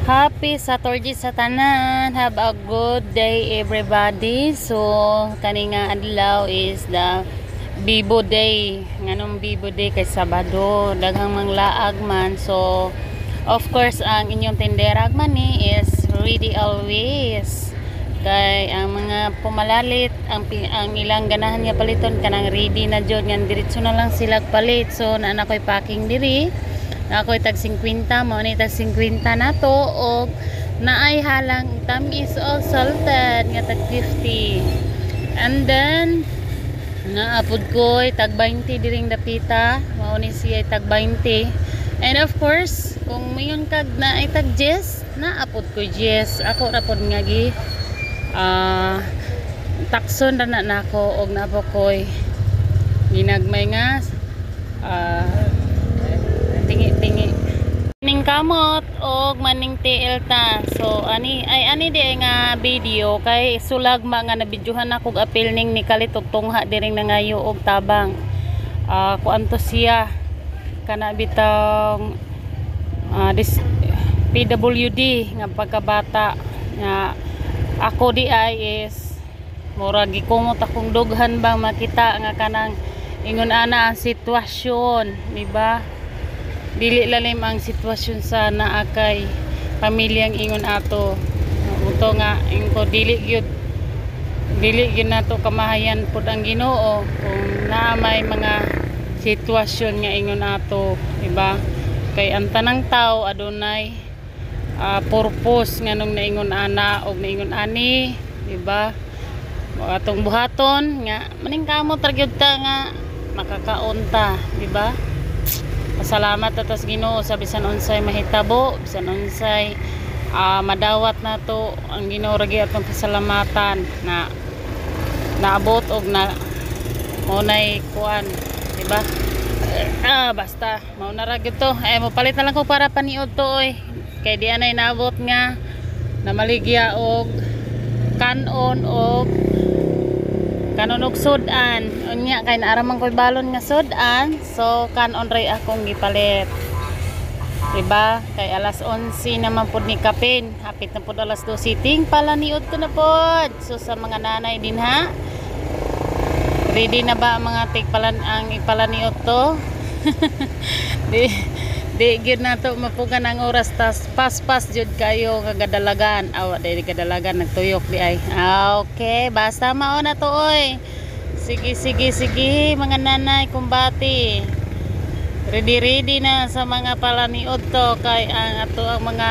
Happy Saturday sa tanan. Have a good day everybody. So kani nga adlaw is the Bibo Day. Nganong Bibo Day kay Sabado, daghang manglaag man. So of course ang inyong tinderag man ni is ready always. Kay ang mga pumalalit, ang ilang ganahan nga paliton kanang ready na jud nga diretso na lang sila palit. So na ko'y packing diri. Ako'y tag 50 mo ni tag 50 na to og naay halang tamis all salted nga tag 50. And then naapod ko'y tag 20 diring dapita, mao ni siya tag 20. And of course, kung mayon kag naay tag 10, naapod ko 10. Ako ra pod nga gi takson ra na nako og napo ko'y ginagmay nga tingi ning kamot og maning TL ta. So ani di nga video kay sulag nga nabidyohan ako og apil ning ni kalitog tungha diring nangayo og tabang kuanto siya kana bitang this PWD nga pagkabata nga ako di ay is mura gikumot akong dughan bang makita nga kanang ingon ana ang sitwasyon, di ba? Dili lalim ang sitwasyon sa naakay pamilyang ingon ato. Uto nga ingko dili gyud nato kamahayan pud ang Ginoo kung naa may mga sitwasyon nga ingon ato, di ba? Kay ang tanang tao adunay purpose nganong naingon ana og naingon ani, di ba? Atong buhaton nga maning kamot ra gyud ta nga makakaunta, di ba? Pasalamat atas Ginoo sa bisan unsay mahitabo, bisan unsay madawat nato ang Ginoo ra gyud atong pasalamatan na naabot og na maunay kuan, di ba? Basta mauna ra gyud to. Mo palit na lang ko para paniod to oy. Kay di anay naabot nga na maligya og kanon og sudan. Unya kay naaramang ko'y balon nga sudan. So kanon ray akong gipalit. Diba? Kay alas 11 naman pud ni kapin. Hapit na pud alas 12. Ting pala niud ko na pod. So sa mga nanay din ha. Ready na ba ang mga tigpalan ang ipalaniot to? Di gyud nato mapugan ang oras tas pas jud kayo nga gadalagan. Dili gadalagan nagtuyok di ay. Okay, basta mao na to oy. Sige mga nanay kumbati. Ready na sa mga palaniod to kay ang ato ang mga